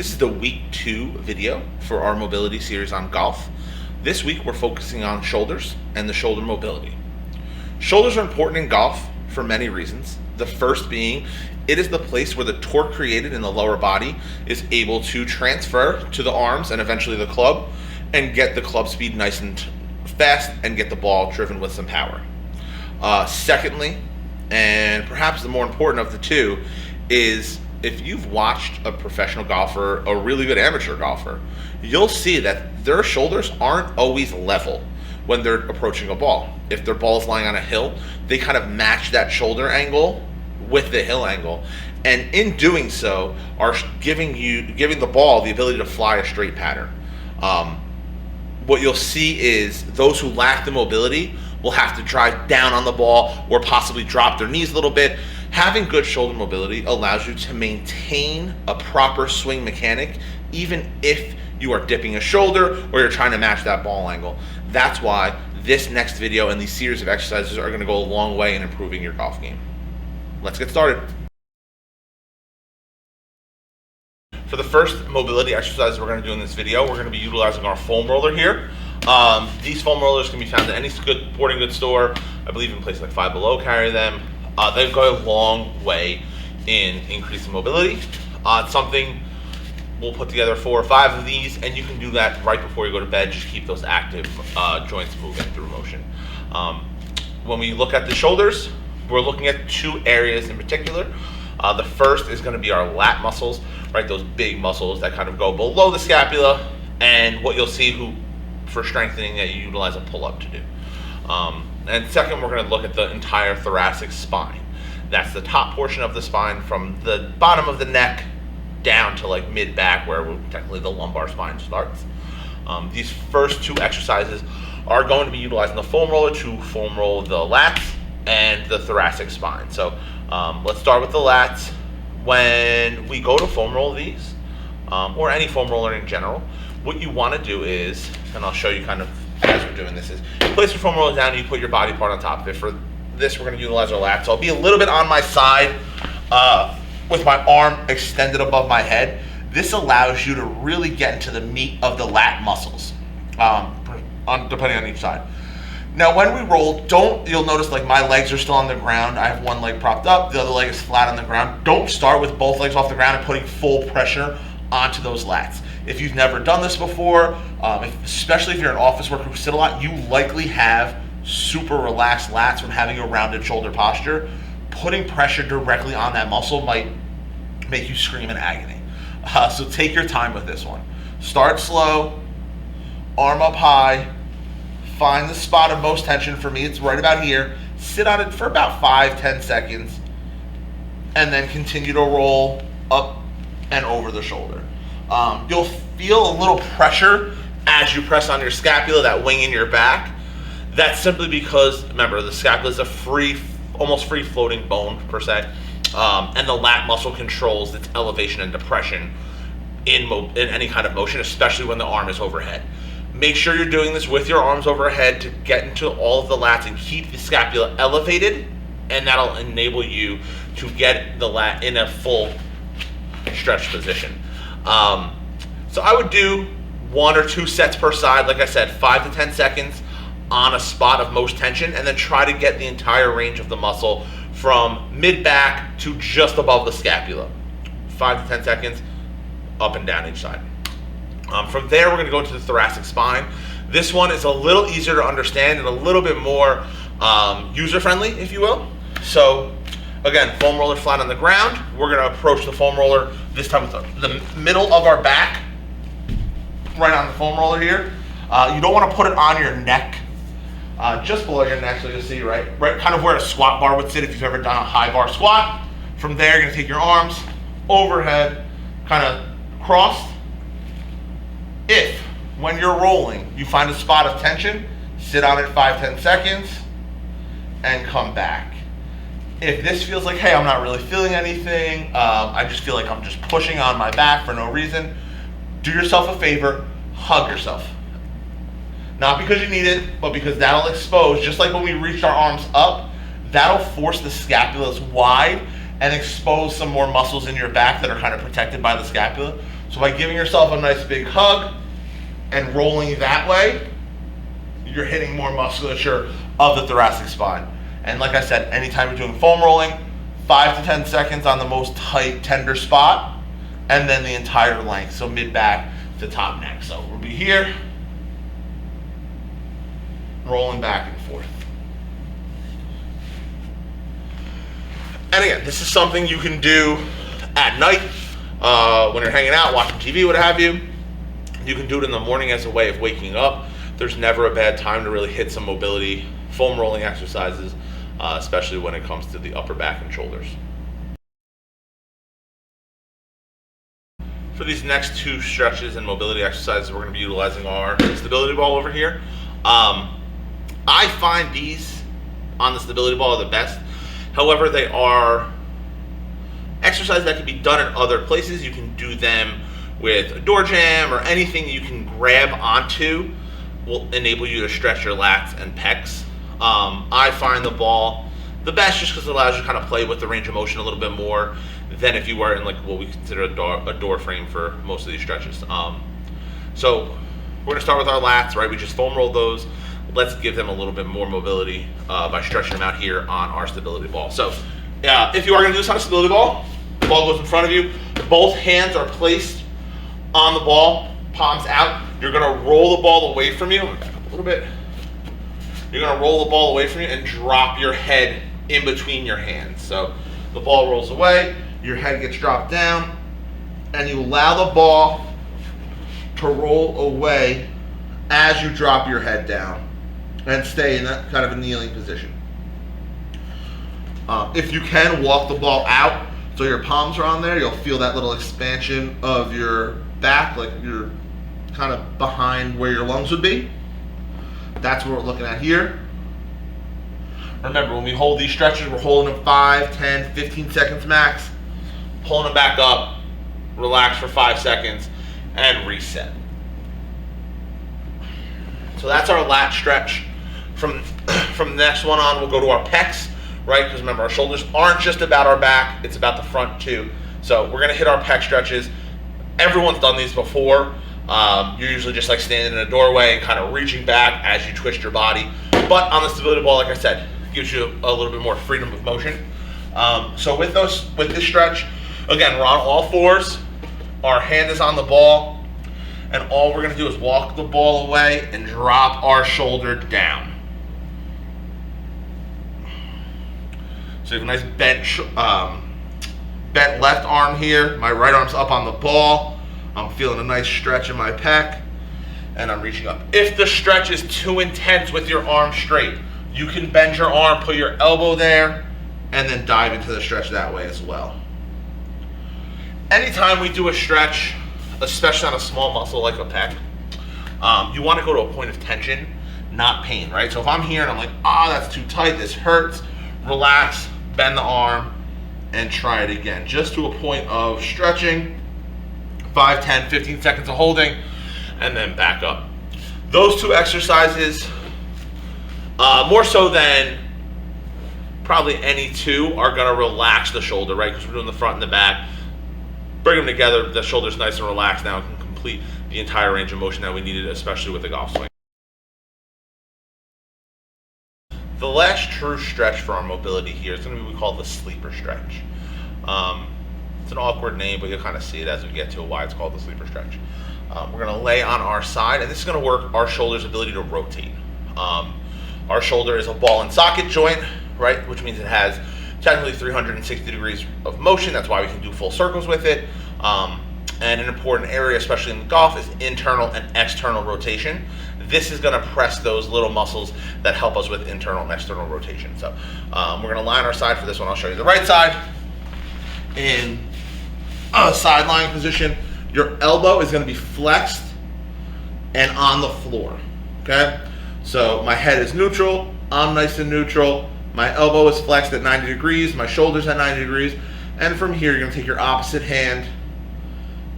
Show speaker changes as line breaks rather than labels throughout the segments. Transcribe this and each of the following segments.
This is the week 2 video for our mobility series on golf. This week we're focusing on shoulders and the shoulder mobility. Shoulders are important in golf for many reasons. The first being, it is the place where the torque created in the lower body is able to transfer to the arms and eventually the club and get the club speed nice and fast and get the ball driven with some power. Secondly, and perhaps the more important of the two, is if you've watched a professional golfer, a really good amateur golfer, you'll see that their shoulders aren't always level when they're approaching a ball. If their ball is lying on a hill, they kind of match that shoulder angle with the hill angle, and in doing so are giving the ball the ability to fly a straight pattern. What you'll see is those who lack the mobility will have to drive down on the ball or possibly drop their knees a little bit. Having good shoulder mobility allows you to maintain a proper swing mechanic even if you are dipping a shoulder or you're trying to match that ball angle. That's why this next video and these series of exercises are going to go a long way in improving your golf game. Let's get started. For the first mobility exercise we're going to do in this video, we're going to be utilizing our foam roller here. These foam rollers can be found at any sporting goods store. I believe in places like Five Below carry them. They go a long way in increasing mobility. It's something we'll put together 4 or 5 of these, and you can do that right before you go to bed. Just keep those active joints moving through motion. When we look at the shoulders, we're looking at 2 areas in particular. The first is going to be our lat muscles, right? Those big muscles that kind of go below the scapula, and what you'll see for strengthening that you utilize a pull-up to do. And second, we're going to look at the entire thoracic spine. That's the top portion of the spine from the bottom of the neck down to like mid-back, where technically the lumbar spine starts. These first 2 exercises are going to be utilizing the foam roller to foam roll the lats and the thoracic spine. So let's start with the lats. When we go to foam roll these, or any foam roller in general, what you want to do is, and I'll show you kind of as we're doing this, is you place your foam roller down and you put your body part on top of it. For this, we're going to utilize our lats. So I'll be a little bit on my side with my arm extended above my head. This allows you to really get into the meat of the lat muscles, depending on each side. Now, when we roll, you'll notice like my legs are still on the ground. I have one leg propped up, the other leg is flat on the ground. Don't start with both legs off the ground and putting full pressure onto those lats. If you've never done this before, especially if you're an office worker who sit a lot, you likely have super relaxed lats from having a rounded shoulder posture. Putting pressure directly on that muscle might make you scream in agony. So take your time with this one. Start slow, arm up high, find the spot of most tension. For me, it's right about here. Sit on it for about 5-10 seconds, and then continue to roll up and over the shoulder. You'll feel a little pressure as you press on your scapula, that wing in your back. That's simply because, remember, the scapula is a almost free floating bone per se, and the lat muscle controls its elevation and depression in any kind of motion, especially when the arm is overhead. Make sure you're doing this with your arms overhead to get into all of the lats and keep the scapula elevated, and that'll enable you to get the lat in a full stretch position. So I would do 1 or 2 sets per side, like I said, 5 to 10 seconds on a spot of most tension, and then try to get the entire range of the muscle from mid-back to just above the scapula. 5 to 10 seconds, up and down each side. From there, we're going to go into the thoracic spine. This one is a little easier to understand and a little bit more user-friendly, if you will. So again, foam roller flat on the ground. We're going to approach the foam roller this time with the middle of our back, right on the foam roller here. You don't want to put it on your neck, just below your neck, so you'll see right kind of where a squat bar would sit if you've ever done a high bar squat. From there, you're going to take your arms overhead, kind of crossed. If, when you're rolling, you find a spot of tension, sit on it 5-10 seconds and come back. If this feels like, hey, I'm not really feeling anything, I just feel like I'm just pushing on my back for no reason, do yourself a favor, hug yourself. Not because you need it, but because that'll expose, just like when we reached our arms up, that'll force the scapulas wide and expose some more muscles in your back that are kind of protected by the scapula. So by giving yourself a nice big hug and rolling that way, you're hitting more musculature of the thoracic spine. And like I said, anytime you're doing foam rolling, 5 to 10 seconds on the most tight, tender spot, and then the entire length, so mid-back to top neck. So we'll be here, rolling back and forth. And again, this is something you can do at night, when you're hanging out, watching TV, what have you. You can do it in the morning as a way of waking up. There's never a bad time to really hit some mobility foam rolling exercises, especially when it comes to the upper back and shoulders. For these next two stretches and mobility exercises, we're going to be utilizing our stability ball over here. I find these on the stability ball are the best. However, they are exercises that can be done in other places. You can do them with a door jamb or anything you can grab onto will enable you to stretch your lats and pecs. I find the ball the best just because it allows you to kind of play with the range of motion a little bit more than if you were in like what we consider a door frame for most of these stretches. So we're gonna start with our lats, right? We just foam roll those. Let's give them a little bit more mobility by stretching them out here on our stability ball. So if you are gonna do this on a stability ball, the ball goes in front of you. Both hands are placed on the ball, palms out. You're gonna roll the ball away from you. Back up a little bit. You're gonna roll the ball away from you and drop your head in between your hands. So the ball rolls away, your head gets dropped down, and you allow the ball to roll away as you drop your head down and stay in that kind of a kneeling position. If you can, walk the ball out so your palms are on there. You'll feel that little expansion of your back, like you're kind of behind where your lungs would be. That's what we're looking at here. Remember, when we hold these stretches, we're holding them 5, 10, 15 seconds max, pulling them back up, relax for 5 seconds, and reset. So that's our lat stretch. From the next one on, we'll go to our pecs, right? Because remember, our shoulders aren't just about our back, it's about the front too. So we're gonna hit our pec stretches. Everyone's done these before. You're usually just like standing in a doorway and kind of reaching back as you twist your body. But on the stability ball, like I said, gives you a little bit more freedom of motion. So with this stretch, again, we're on all fours. Our hand is on the ball, and all we're gonna do is walk the ball away and drop our shoulder down. So you have a nice bent left arm here. My right arm's up on the ball. I'm feeling a nice stretch in my pec, and I'm reaching up. If the stretch is too intense with your arm straight, you can bend your arm, put your elbow there, and then dive into the stretch that way as well. Anytime we do a stretch, especially on a small muscle like a pec, you want to go to a point of tension, not pain, right? So if I'm here and I'm like, that's too tight, this hurts, relax, bend the arm, and try it again. Just to a point of stretching, 5, 10, 15 seconds of holding, and then back up. Those two exercises, more so than probably any two, are gonna relax the shoulder, right? Because we're doing the front and the back. Bring them together, the shoulder's nice and relaxed now, and can complete the entire range of motion that we needed, especially with the golf swing. The last true stretch for our mobility here is going to be what we call the sleeper stretch. It's an awkward name, but you'll kind of see it as we get to why it's called the sleeper stretch. We're going to lay on our side, and this is going to work our shoulder's ability to rotate. Our shoulder is a ball and socket joint, right, which means it has technically 360 degrees of motion. That's why we can do full circles with it. And an important area, especially in golf, is internal and external rotation. This is going to press those little muscles that help us with internal and external rotation. So we're going to line our side for this one. I'll show you the right side. In a side lying position, your elbow is going to be flexed and on the floor. Okay? So my head is neutral. I'm nice and neutral. My elbow is flexed at 90 degrees. My shoulder's at 90 degrees. And from here, you're going to take your opposite hand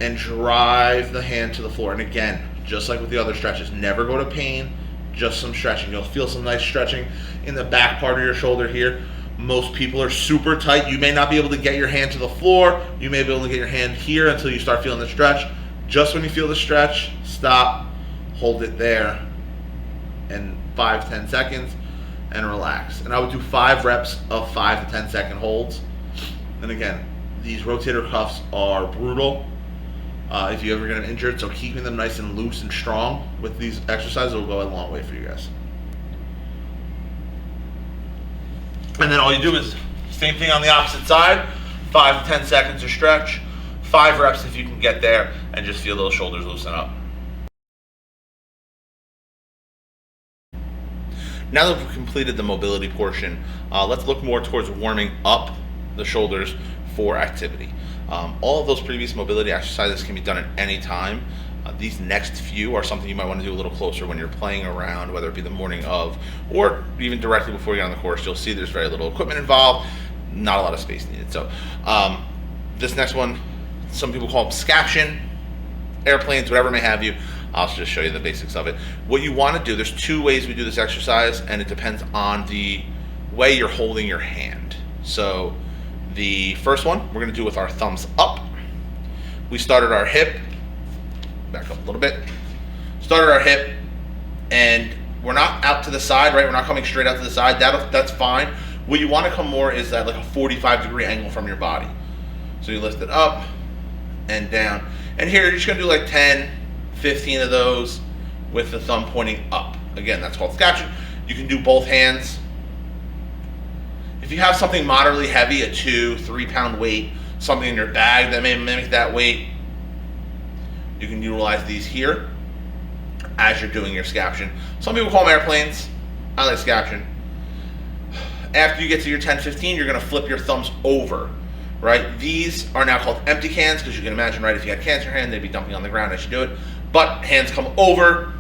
and drive the hand to the floor. And again, just like with the other stretches, never go to pain, just some stretching. You'll feel some nice stretching in the back part of your shoulder here. Most people are super tight. You may not be able to get your hand to the floor. You may be able to get your hand here until you start feeling the stretch. Just when you feel the stretch, stop, hold it there, and 5-10 seconds, and relax. And I would do 5 reps of 5 to 10 second holds. And again, these rotator cuffs are brutal if you ever get them injured, so keeping them nice and loose and strong with these exercises will go a long way for you guys. And then all you do is same thing on the opposite side, 5 to 10 seconds to stretch, 5 reps if you can get there, and just feel those shoulders loosen up. Now that we've completed the mobility portion, let's look more towards warming up the shoulders for activity. All of those previous mobility exercises can be done at any time. These next few are something you might want to do a little closer when you're playing around, whether it be the morning of or even directly before you get on the course. You'll see there's very little equipment involved, not a lot of space needed. So this next one, some people call them scaption, airplanes, whatever may have you. I'll just show you the basics of it. What you want to do, there's 2 ways we do this exercise, and it depends on the way you're holding your hand. So the first one we're going to do with our thumbs up. We started our hip, back up a little bit, started our hip, and we're not out to the side, right? We're not coming straight out to the side. That's fine. What you want to come more is at like a 45-degree angle from your body. So you lift it up and down. And here you're just going to do like 10, 15 of those with the thumb pointing up. Again, that's called scaption. You can do both hands. If you have something moderately heavy, a 2-3 pound weight, something in your bag that may mimic that weight, you can utilize these here as you're doing your scaption. Some people call them airplanes. I like scaption. After you get to your 10-15, you're going to flip your thumbs over, right? These are now called empty cans because you can imagine, right, if you had cans in your hand, they'd be dumping on the ground as you do it. But hands come over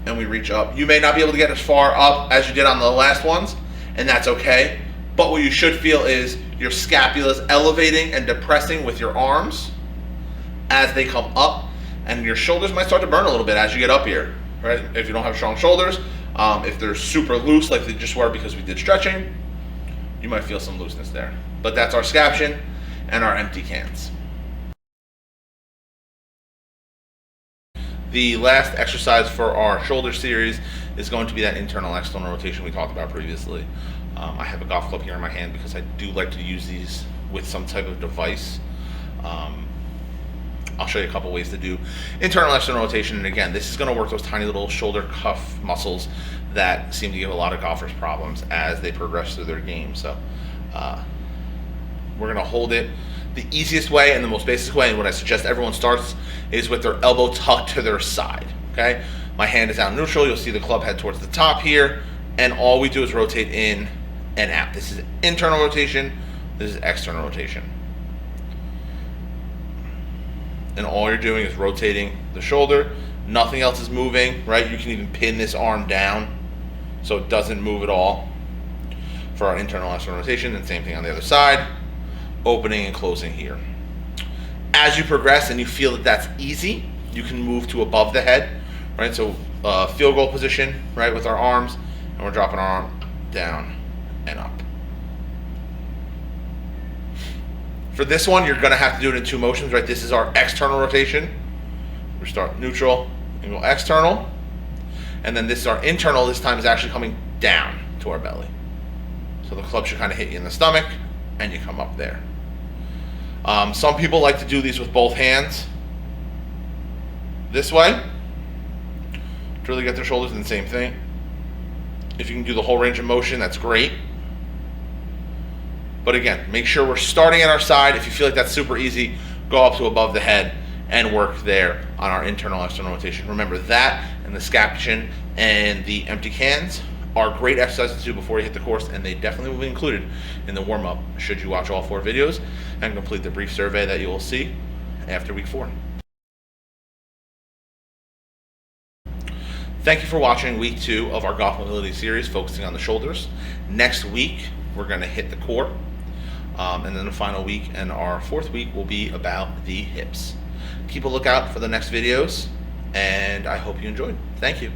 and we reach up. You may not be able to get as far up as you did on the last ones, and that's okay. But what you should feel is your scapula is elevating and depressing with your arms as they come up, and your shoulders might start to burn a little bit as you get up here, right? If you don't have strong shoulders, if they're super loose like they just were because we did stretching, you might feel some looseness there. But that's our scaption and our empty cans. The last exercise for our shoulder series is going to be that internal external rotation we talked about previously. I have a golf club here in my hand because I do like to use these with some type of device. I'll show you a couple ways to do internal external rotation. And again, this is going to work those tiny little shoulder cuff muscles that seem to give a lot of golfers problems as they progress through their game. So we're going to hold it the easiest way and the most basic way, and what I suggest everyone starts is with their elbow tucked to their side, okay? My hand is out neutral. You'll see the club head towards the top here, and all we do is rotate in and out. This is internal rotation. This is external rotation. And all you're doing is rotating the shoulder. Nothing else is moving, right? You can even pin this arm down so it doesn't move at all for our internal external rotation, and same thing on the other side. Opening and closing here. As you progress and you feel that that's easy, you can move to above the head, right? So field goal position, right, with our arms, and we're dropping our arm down and up. For this one, you're gonna have to do it in 2 motions, right? This is our external rotation. We start neutral and go external. And then this is our internal. This time is actually coming down to our belly. So the club should kind of hit you in the stomach and you come up there. Some people like to do these with both hands this way to really get their shoulders in the same thing. If you can do the whole range of motion, that's great. But again, make sure we're starting at our side. If you feel like that's super easy, go up to above the head and work there on our internal external rotation. Remember that and the scaption and the empty cans are great exercises to do before you hit the course, and they definitely will be included in the warm-up should you watch all 4 videos and complete the brief survey that you will see after week 4. Thank you for watching week 2 of our golf mobility series focusing on the shoulders. Next week, we're going to hit the core. And then the final week and our 4th week will be about the hips. Keep a lookout for the next videos, and I hope you enjoyed. Thank you.